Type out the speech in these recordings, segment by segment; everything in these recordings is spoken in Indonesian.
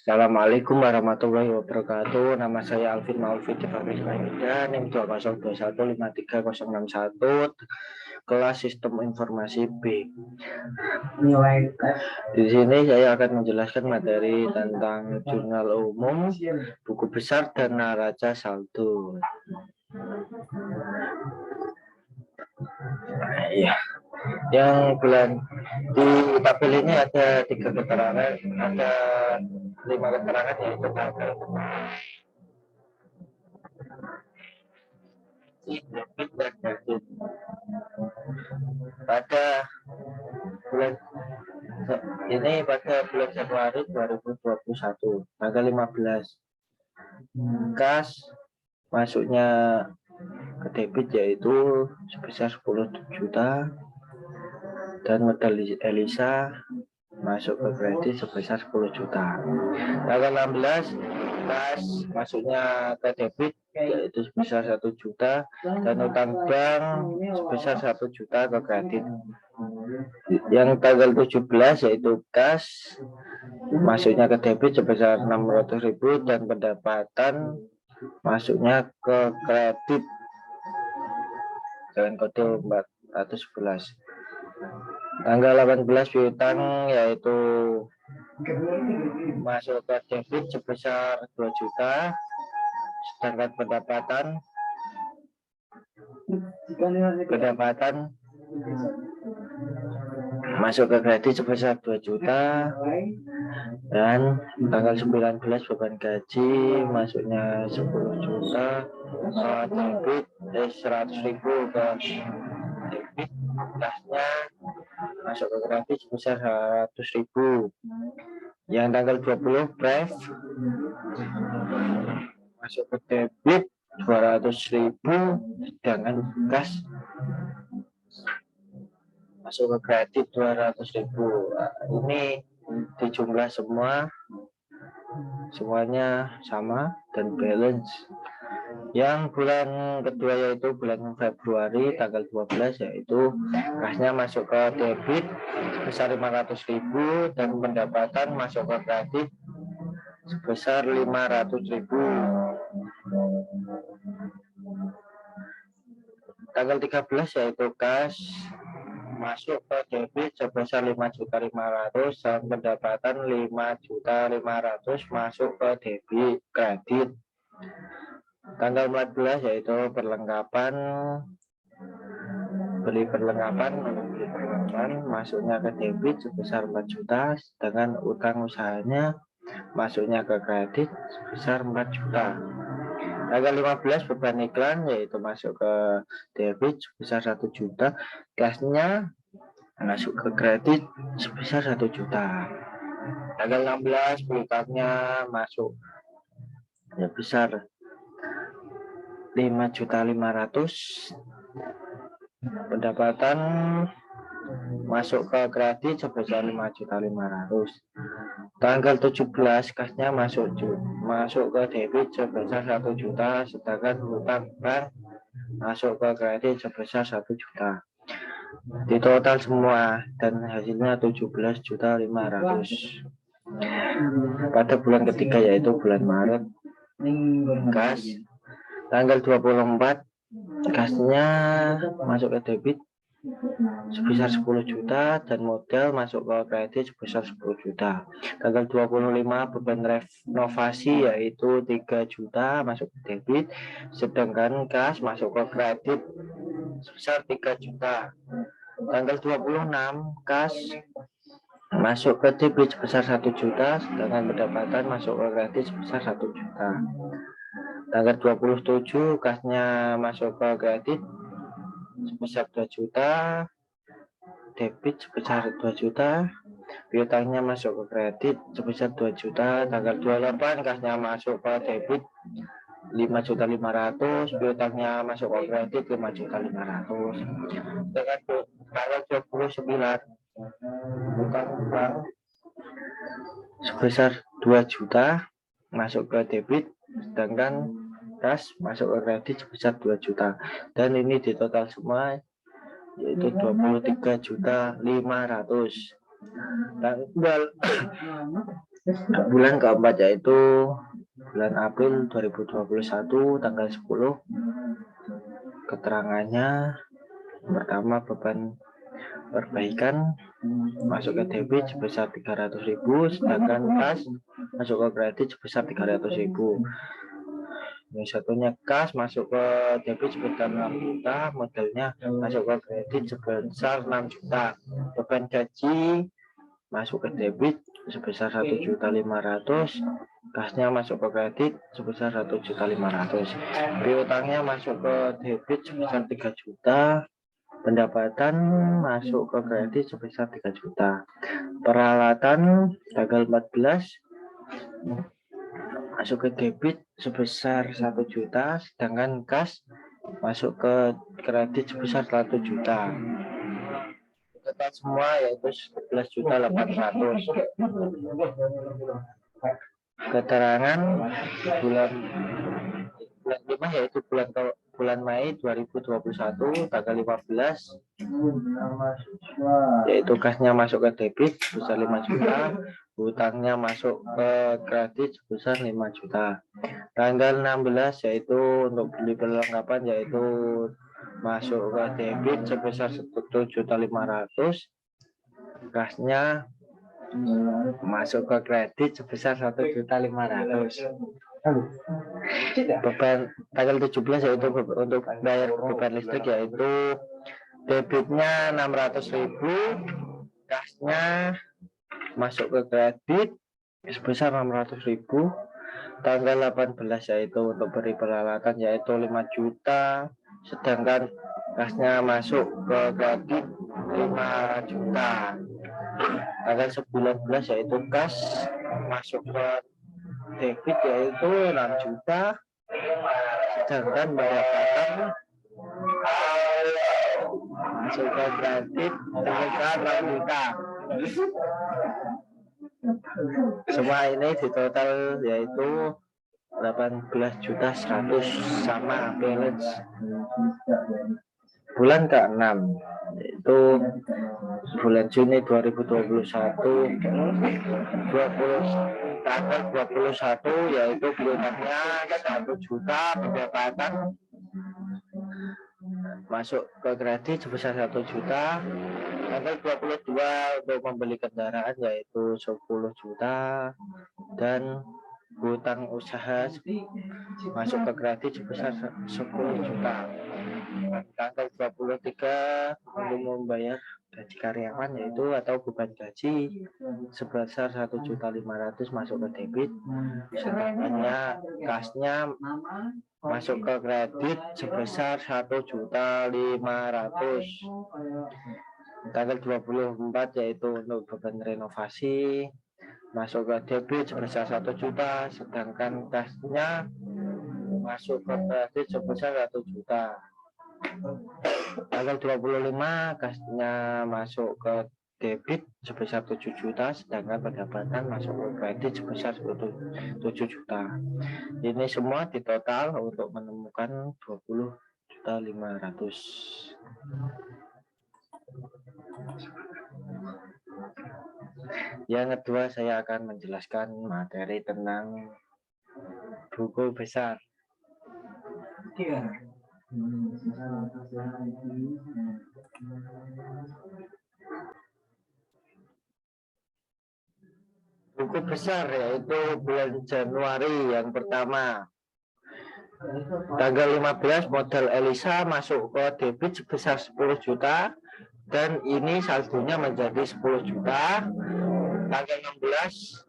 Assalamualaikum warahmatullahi wabarakatuh. Nama saya Alvin Maulvid Faris Mahida, NIM 202153061, kelas Sistem Informasi B. Di sini saya akan menjelaskan materi tentang jurnal umum, buku besar, dan neraca saldo. Iya. Yang bulan di tabel ini ada 3 keterangan, ada 5 keterangan yaitu tanggal pada bulan ini pada bulan Januari 2021 tanggal 15 kas masuknya ke debit yaitu sebesar 10 juta dan modal Elisa masuk ke kredit sebesar 10 juta. Tanggal 16 kas masuknya ke debit yaitu sebesar 1 juta dan utang bank sebesar 1 juta ke kredit. Yang tanggal 17 yaitu kas masuknya ke debit sebesar 600.000 dan pendapatan masuknya ke kredit dengan kode 411. Tanggal 18 piutang yaitu masuk ke debit sebesar 2 juta, sedangkan pendapatan masuk ke kredit sebesar 2 juta. Dan tanggal 19 beban gaji masuknya 10 juta, debit 100.000 ke debit, kasnya masuk ke kredit sebesar 100.000. Yang tanggal 20 pref masuk ke debit 200.000, sedangkan kas masuk ke kredit 200.000. Ini dijumlah semuanya sama dan balance. Yang bulan kedua yaitu bulan Februari tanggal 12 yaitu kasnya masuk ke debit sebesar 500.000 dan pendapatan masuk ke kredit sebesar 500.000. Tanggal 13 yaitu kas masuk ke debit sebesar 5.500.000 dan pendapatan 5.500.000 masuk ke debit kredit. Tanggal 14 yaitu beli perlengkapan masuknya ke debit sebesar 4 juta, sedangkan utang usahanya masuknya ke kredit sebesar 4 juta. Tanggal 15 beban iklan yaitu masuk ke debit sebesar 1 juta, kasnya masuk ke kredit sebesar 1 juta. Tanggal 16 piutangnya masuk sebesar 5.500.000, pendapatan masuk ke kredit sebesar 5.500.000. Tanggal 17 kasnya masuk ke debit sebesar 1 juta, sedangkan utang bank masuk ke kredit sebesar 1 juta. Di total semua dan hasilnya 17.500.000. Pada bulan ketiga yaitu bulan Maret, kas tanggal 24 kasnya masuk ke debit sebesar 10 juta dan modal masuk ke kredit sebesar 10 juta. Tanggal 25 beban renovasi yaitu 3 juta masuk ke debit, sedangkan kas masuk ke kredit sebesar 3 juta. Tanggal 26 kas masuk ke debit sebesar 1 juta, sedangkan pendapatan masuk ke kredit sebesar 1 juta. Tanggal 27 kasnya masuk ke kredit sebesar 2 juta, debit sebesar 2 juta, piutangnya masuk ke kredit sebesar 2 juta. Tanggal 28 kasnya masuk ke debit 5.500.000, piutangnya masuk ke kredit 5.500.000. Dengan tanggal 29 utang bank sebesar 2 juta masuk ke debit, sedangkan kas masuk ke kredit sebesar 2 juta. Dan ini di total semua yaitu 23.500.000. Tanggal Bulan keempat yaitu bulan April 2021 tanggal 10. Keterangannya pertama, beban perbaikan masuk ke debit sebesar 300.000, sedangkan kas masuk ke kredit sebesar 300.000. Yang satunya kas masuk ke debit sebesar 6 juta, modalnya masuk ke kredit sebesar 6 juta. Beban gaji masuk ke debit sebesar 1.500.000, kasnya masuk ke kredit sebesar 1.500.000. Piutangnya masuk ke debit sebesar 3 juta, pendapatan masuk ke kredit sebesar 3 juta. Peralatan tanggal 14 masuk ke debit sebesar 1 juta, sedangkan kas masuk ke kredit sebesar 1 juta. Total semua yaitu 11.800.000. Keterangan bulan 5 yaitu bulan Mei 2021 tanggal 15, yaitu kasnya masuk ke debit sebesar 5 juta, hutangnya masuk ke kredit sebesar 5 juta. Tanggal 16 yaitu untuk beli perlengkapan yaitu masuk ke debit sebesar 1.500.000, kasnya masuk ke kredit sebesar 1.500.000. Beban tanggal 17 yaitu untuk bayar beban listrik yaitu debitnya 600.000, kasnya masuk ke kredit sebesar 600.000. Tanggal 18 yaitu untuk beri peralatan yaitu 5 juta, sedangkan kasnya masuk ke kredit 5 juta. Tanggal 19 yaitu kas masuk ke debit yaitu 6 juta, sedangkan pendapatan masuk ke kredit sebesar 6 juta. Semua ini di total yaitu 18.100.000 sama balance. Bulan ke-6 yaitu bulan Juni 2021 tanggal 21 yaitu piutangnya 1 juta, pendapatan masuk ke kredit sebesar 1 juta. Tanggal 22 untuk membeli kendaraan yaitu 10 juta, dan hutang usaha masuk ke kredit sebesar 10 juta. Tanggal 23 untuk membayar gaji karyawan yaitu atau beban gaji sebesar 1.500.000 masuk ke debit, sedangkan kasnya masuk ke kredit sebesar 1.500.000. Tanggal 24 yaitu untuk beban renovasi masuk ke debit sebesar 1 juta, sedangkan kasnya masuk ke kredit sebesar 1 juta. Tanggal 25 kasnya masuk ke debit sebesar 7 juta, sedangkan pendapatan masuk ke kredit sebesar 7 juta. Ini semua di total untuk menemukan 20.500.000. Yang kedua, saya akan menjelaskan materi tentang buku besar. Buku besar yaitu bulan Januari yang pertama. Tanggal 15 modal Elisa masuk ke debit sebesar 10 juta, dan ini saldonya menjadi 10 juta. Tanggal 16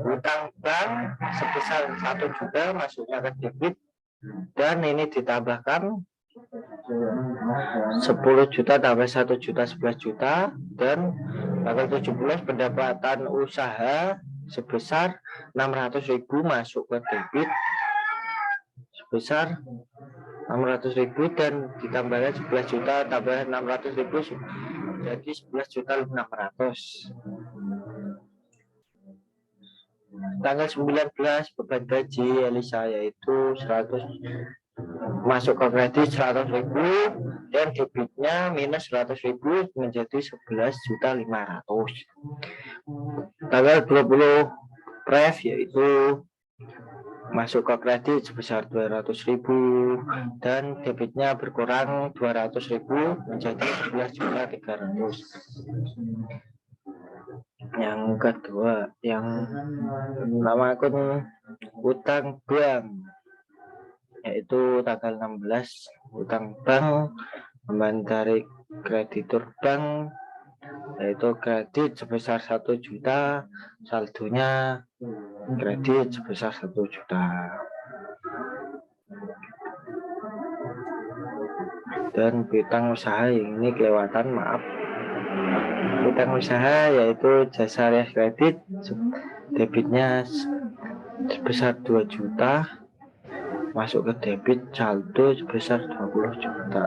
hutang bank sebesar 1 juta masuknya ke debit, dan ini ditambahkan 10 juta tambah 1 juta 11 juta, dan tanggal 17 pendapatan usaha sebesar 600.000 masuk ke debit sebesar 600.000, dan ditambahkan 11 juta tambah 600.000 jadi 11.600.000. Tanggal 19 beban gaji Elisa yaitu 100 masuk ke kredit 100.000, dan debitnya minus 100.000 menjadi 11.500.000. Tanggal 20 Pref yaitu masuk ke kredit sebesar 200.000 dan debitnya berkurang 200.000 menjadi 11.300.000. Yang kedua, yang nama akun utang bank yaitu tanggal 16, utang bank kembali dari kreditur bank yaitu kredit sebesar 1 juta, saldonya kredit sebesar 1 juta. Dan piutang usaha yang ini kelewatan, maaf. Piutang usaha yaitu jasa rias kredit, debitnya sebesar 2 juta, masuk ke debit saldo sebesar 2 juta.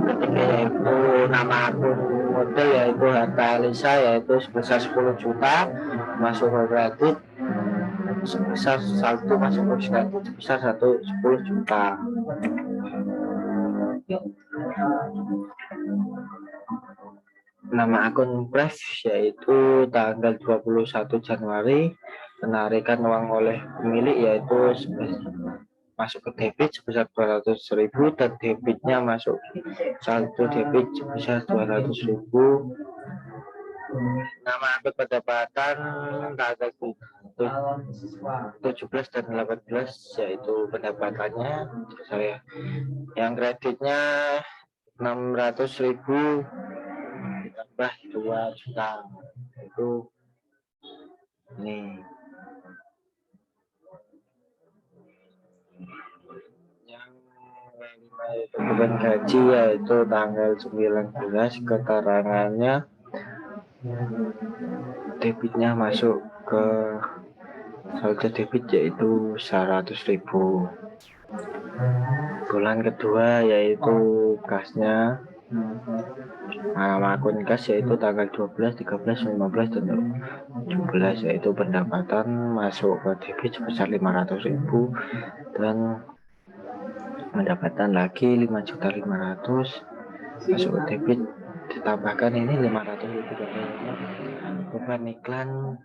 Ketika yaitu nama akun model yaitu Harta Elisa yaitu sebesar 10 juta, masuk ke kredit sebesar saldo masuk ke kredit sebesar 10 juta. Nama akun Pref yaitu tanggal 21 Januari, penarikan uang oleh pemilik yaitu masuk ke debit sebesar 200.000 dan debitnya masuk saldo debit sebesar 200.000. Nama akun pendapatan tanggal 17 dan 18 yaitu pendapatannya saya yang kreditnya 600.000 ditambah 2 juta itu ini. Yang beban gaji yaitu tanggal 19, keterangannya debitnya masuk ke saldo debit yaitu 100.000. Bulan kedua yaitu kasnya, nama akun kas yaitu tanggal 12, 13, 15, dan 17 yaitu pendapatan masuk ke debit sebesar 500.000 dan pendapatan lagi 5.500.000 masuk ke debit, ditambahkan ini 500.000 beban iklan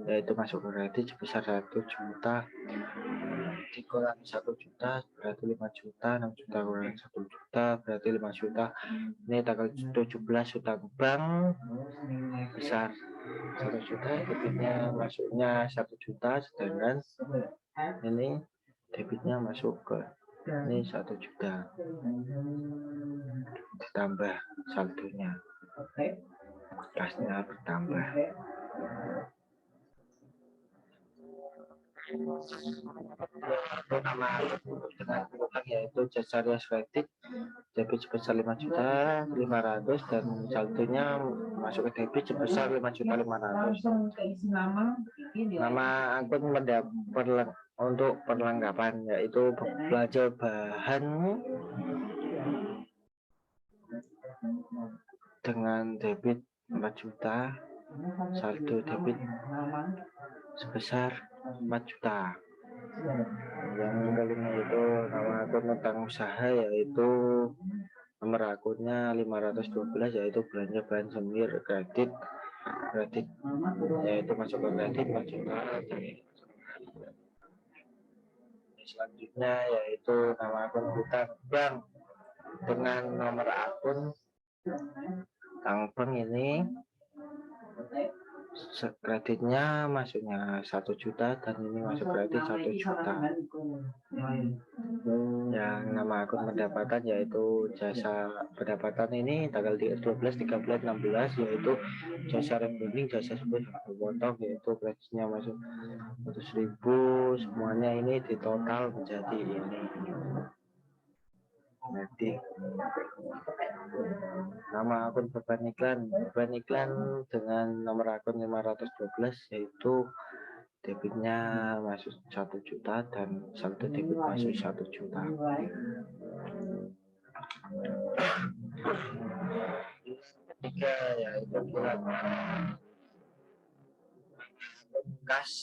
yaitu masuk ke kredit sebesar 1 juta, dikurangi 1 juta berarti 5 juta, 6 juta kurangi 1 juta berarti 5 juta. Ini tanggal 17 utang bank besar 1 juta, debitnya masuknya 1 juta, sedangkan ini debitnya masuk ke ini 1 juta ditambah saldonya, kasnya bertambah. Nama dengan utang yaitu jasa rias kredit, debit sebesar 5.500.000 dan saldonya masuk ke debit sebesar 5.500.000. Nama akun untuk perlengkapan yaitu belanja bahan dengan debit 4 juta, saldo debit sebesar 4 juta. Yang kelima itu nama akun utang usaha yaitu nomor akunnya 512 yaitu belanja bahan semir kredit yaitu masuk ke kredit 4 juta. Selanjutnya yaitu nama akun utang bank dengan nomor akun utang bank ini kreditnya masuknya 1 juta dan ini masuk kredit 1 juta. Yang nama akun pendapatan yaitu jasa pendapatan ini tanggal 12, 13, 16 yaitu jasa rekening, jasa sebesar potong yaitu kreditnya masuk 100.000, semuanya ini ditotal menjadi ini. Nanti nama akun beban iklan dengan nomor akun 512 yaitu debitnya masuk 1 juta dan saldo debit masuk 1 juta. Ketiga yaitu bulan kas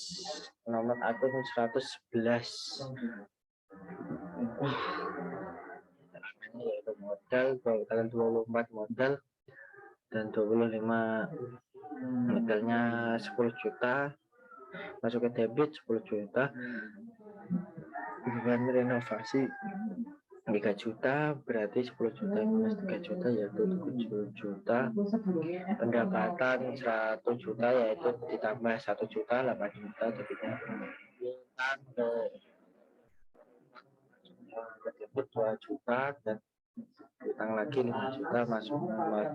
nomor akun 111 yaitu modal, tanggal 24 modal, dan 25 modalnya 10 juta, masuk ke debit 10 juta, beban renovasi 3 juta, berarti 10 juta minus 3 juta yaitu 7 juta, pendapatan 100 juta yaitu ditambah 1 juta 8 juta, jadinya utang ke debit 2 juta dan utang lagi 5 juta, masuk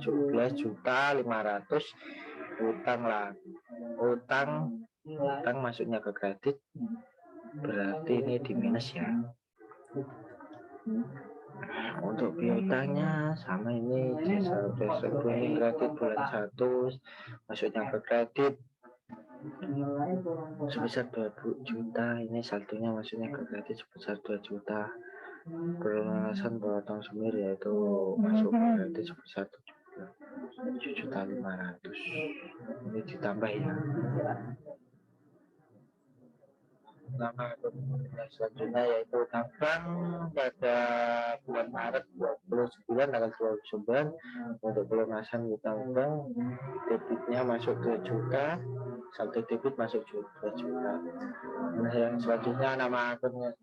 17 juta 500, utang masuknya ke kredit, berarti ini di minus ya. Untuk piutangnya sama, ini jasa ini kredit bulan 1 masuknya ke kredit sebesar 2 juta, ini saldonya masuknya ke kredit sebesar 2 juta, perlunasan potong semir yaitu masuk ke kredit sebesar 7 juta 500, ini ditambah ya. Nama selanjutnya yaitu utang bank pada bulan Maret 29 tanggal 29 untuk pelunasan utang bank, debitnya masuk 2 juta, saldo debit masuk 2 juta. Nah, yang selanjutnya nama akunnya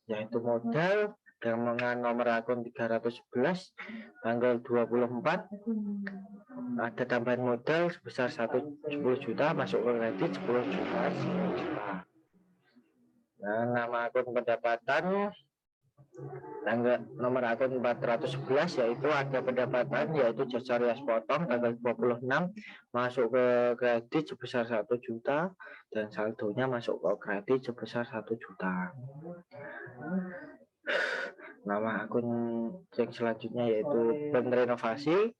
yaitu modal dengan nomor akun 311 tanggal 24, ada tambahan modal sebesar 10 juta, masuk ke kredit 10 juta. Nah, nama akun pendapatan tanggal nomor akun 411 yaitu ada pendapatan yaitu jasa rias potong tanggal 26 masuk ke kredit sebesar 1 juta dan saldonya masuk ke kredit sebesar 1 juta. Nama akun yang selanjutnya yaitu renovasi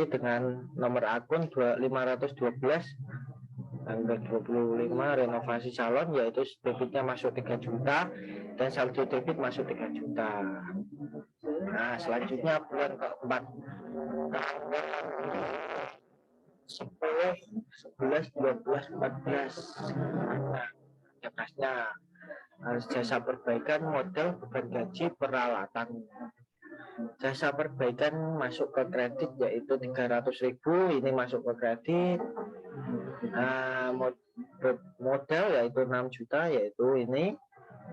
dengan nomor akun 512 tanggal 25 renovasi salon yaitu debitnya masuk 3 juta dan saldo debit masuk 3 juta. Nah, selanjutnya bulan keempat tanggal 10, 11, 12, 14. Nah, harus jasa perbaikan modal beban gaji peralatan. Jasa perbaikan masuk ke kredit yaitu 300.000, ini masuk ke kredit. Modal yaitu 6 juta, yaitu ini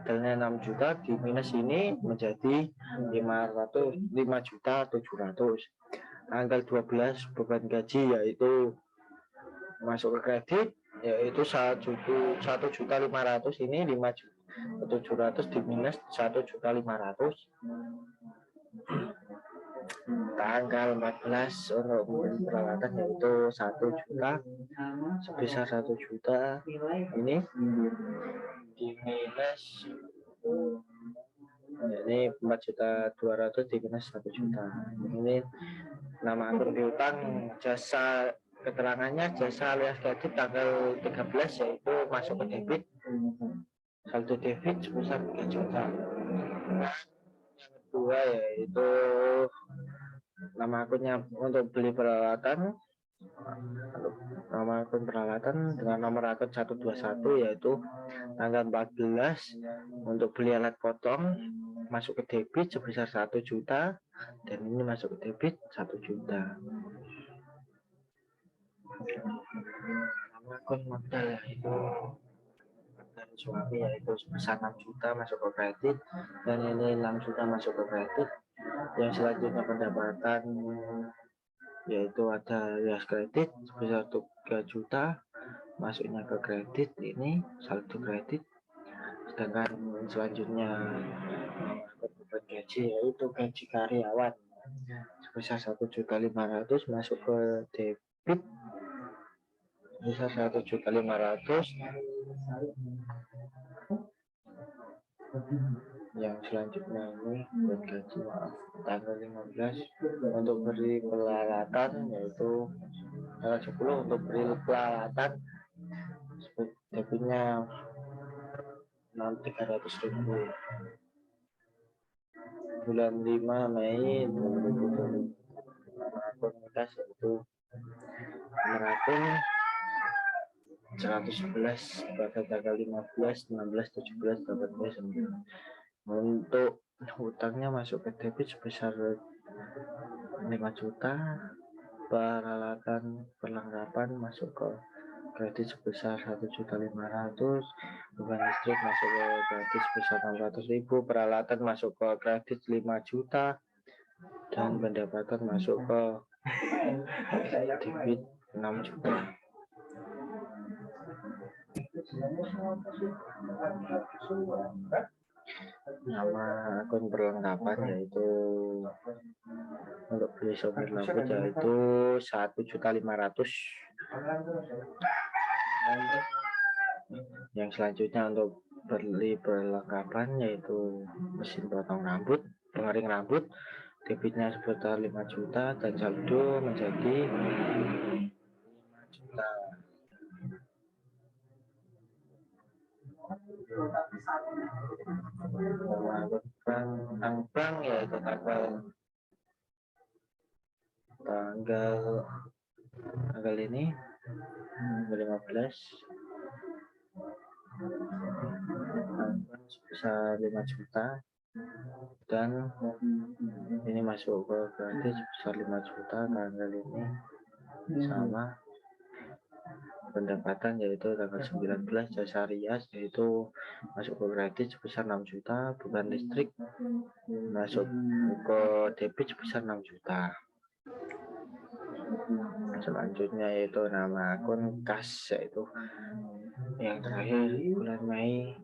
modalnya 6 juta di minus ini menjadi 5 juta 700. Tanggal 12 beban gaji yaitu masuk ke kredit yaitu 1 juta 500, ini 5 juta 700 di minus 1 juta 500. Tanggal 14 untuk membeli peralatan yaitu 1 juta sebesar 1 juta, ini di minus, ini 4 juta 200 di minus 1 juta. Ini nama akun piutang. Jasa keterangannya jasa alias kredit tanggal 13 yaitu masuk ke debit, saldo debit sebesar 3 juta. Yang kedua yaitu nama akunnya untuk beli peralatan, nama akun peralatan dengan nomor akun 121 yaitu tanggal 14 untuk beli alat potong masuk ke debit sebesar 1 juta dan ini masuk ke debit 1 juta. Nama akun modal yaitu dari suami yaitu sebesar 6 juta masuk ke kredit dan ini 6 juta masuk ke kredit. Yang selanjutnya pendapatan yaitu ada rias kredit sebesar 3 juta masuknya ke kredit, ini saldo kredit. Sedangkan selanjutnya beban gaji yaitu gaji karyawan sebesar 1.500.000 masuk ke debit sebesar 1.500.000. Yang selanjutnya ini buat gaji tanggal 15 untuk beri peralatan yaitu tanggal 10 untuk beri peralatan debitnya 300.000. Bulan 5 Mei 2020 komunitas yaitu merakun 111 pada tanggal 15, 16, 17, 18, 19. Untuk Hutangnya masuk ke debit sebesar 5 juta, peralatan perlengkapan masuk ke kredit sebesar 1.500.000, beban listrik masuk ke kredit sebesar 600.000, peralatan masuk ke kredit 5 juta, dan pendapatan masuk ke debit 6 juta. Nama akun perlengkapan yaitu untuk beli sopir lampu yaitu 1.500.000. Yang selanjutnya untuk beli perlengkapan yaitu mesin potong rambut, pengering rambut, debitnya sebesar 5 juta dan saldo menjadi 5 juta. Bank yaitu tanggal ini 15 sebesar 5 juta, dan ini masuk ke kredit sebesar 5 juta. Tanggal ini sama. Pendapatan yaitu tanggal 19 jasa rias yaitu masuk ke kredit sebesar 6 juta, beban listrik masuk ke debit sebesar 6 juta. Selanjutnya yaitu nama akun kas, yaitu yang terakhir bulan Mei,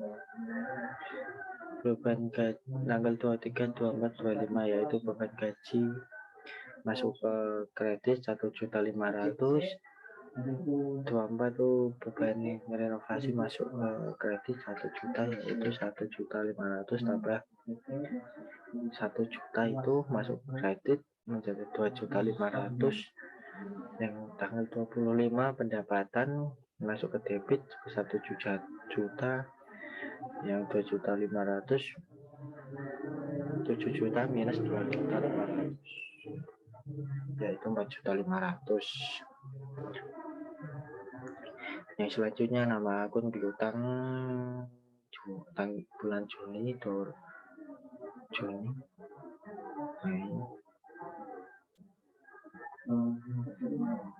beban gaji tanggal 23, 24, 25 yaitu beban gaji masuk ke kredit 1.500.000, 24 tuh beban renovasi masuk ke kredit 1 juta yaitu 1.500.000 tambah 1 juta itu masuk ke kredit menjadi 2.500.000. Yang tanggal 25 pendapatan masuk ke debit sebesar 7 juta, yang 2.500.000, 7 juta minus 2.500.000 yaitu 4.500.000. Yang selanjutnya nama akun piutang bulan Juni,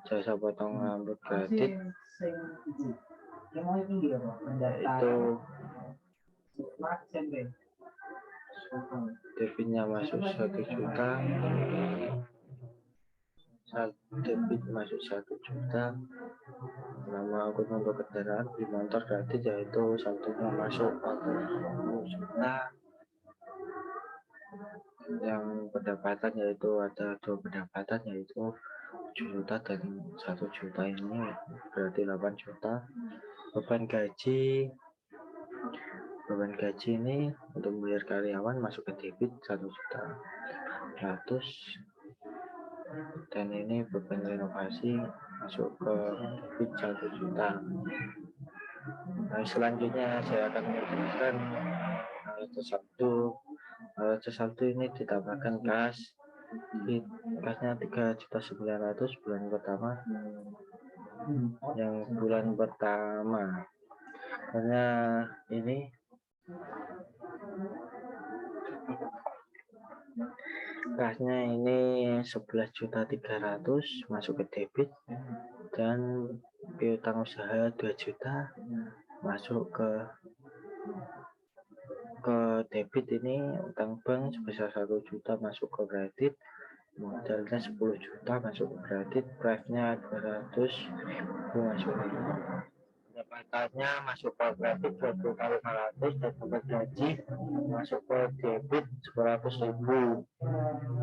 jasa potong rambut kredit itu debitnya masuk 1 juta, debit masuk 1 juta. Nama akun untuk kendaraan beli motor kredit yaitu saldonya masuk 40 juta. Yang pendapatan yaitu ada 2 pendapatan yaitu 7 juta dan 1 juta, ini berarti 8 juta. Beban gaji ini untuk membayar karyawan masuk ke debit 1.100.000, dan ini beban renovasi masuk ke debit 1 juta. Nah, selanjutnya saya akan menjelaskan Sabtu ini ditambahkan kas. Kasnya 3.900.000 bulan pertama. Yang bulan pertama karena ini kasnya ini 11.300.000 masuk ke debit, dan piutang usaha 2 juta masuk ke debit. Ini utang bank sebesar 1 juta masuk ke kredit, modalnya 10 juta masuk ke kredit, price-nya 200.000 masuk ke kredit. Pendapatannya masuk ke kredit 2.500.000 dan beban gaji masuk ke debit 100.000.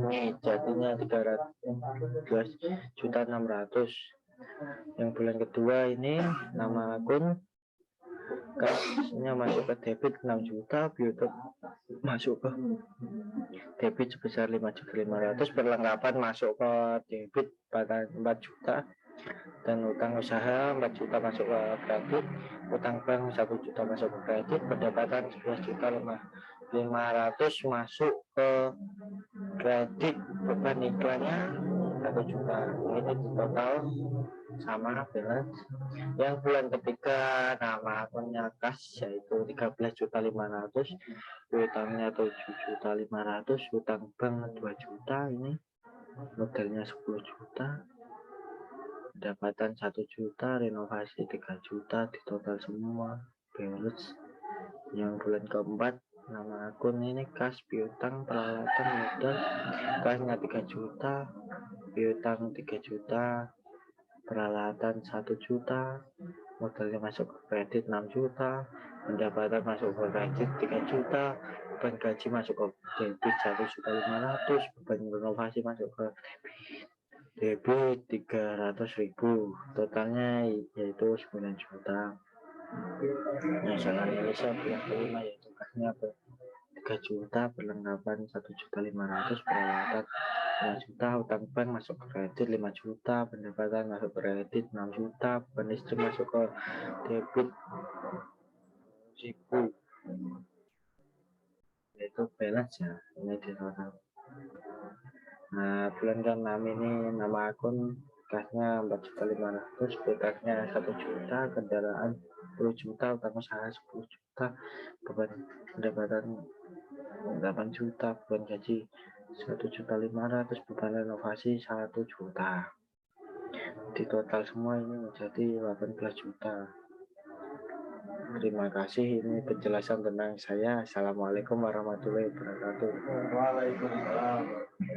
Ini jadinya 312.600.000. Yang bulan kedua ini nama akun kasnya masuk ke debit 6 juta, piutang masuk ke debit sebesar 5.500.000, perlengkapan masuk ke debit 4 juta, dan utang usaha 4 juta masuk ke kredit, utang bank 1 juta masuk ke kredit, pendapatan 11.500.000 masuk ke kredit, beban iklannya 1 juta. Ini total sama balance. Yang bulan ketiga nama akunnya kas yaitu 13.500.000, utangnya 7.500.000, utang bank 2 juta, ini modalnya 10 juta, pendapatan 1 juta, renovasi 3 juta, di total semua balance. Yang bulan keempat nama akun ini kas, piutang, peralatan, modal, kasnya 3 juta, piutang 3 juta, peralatan 1 juta, modalnya masuk ke kredit 6 juta, pendapatan masuk ke kredit 3 juta, beban gaji masuk ke debit 1.500.000, beban renovasi masuk ke debit 300.000, totalnya yaitu 9 juta. Nasional Indonesia bulan kelima yaitu kasnya 3 juta, perlengkapan 1.500.000, peralatan 5 juta, utang bank masuk ke kredit 5 juta, pendapatan masuk ke kredit 6 juta, beban listrik masuk ke debit 1.000, yaitu balance ya, ini di total. Nah, bulan ke-6 ini nama akun kasnya 4.500.000, pekasnya 1 juta, kendaraan 10 juta, utang usaha 10 juta, beban pendapatan 8 juta, beban gaji 1.500.000, beban renovasi 1 juta. Di total semua ini menjadi 18 juta. Terima kasih, ini penjelasan tentang saya. Assalamualaikum warahmatullahi wabarakatuh. Waalaikumsalam.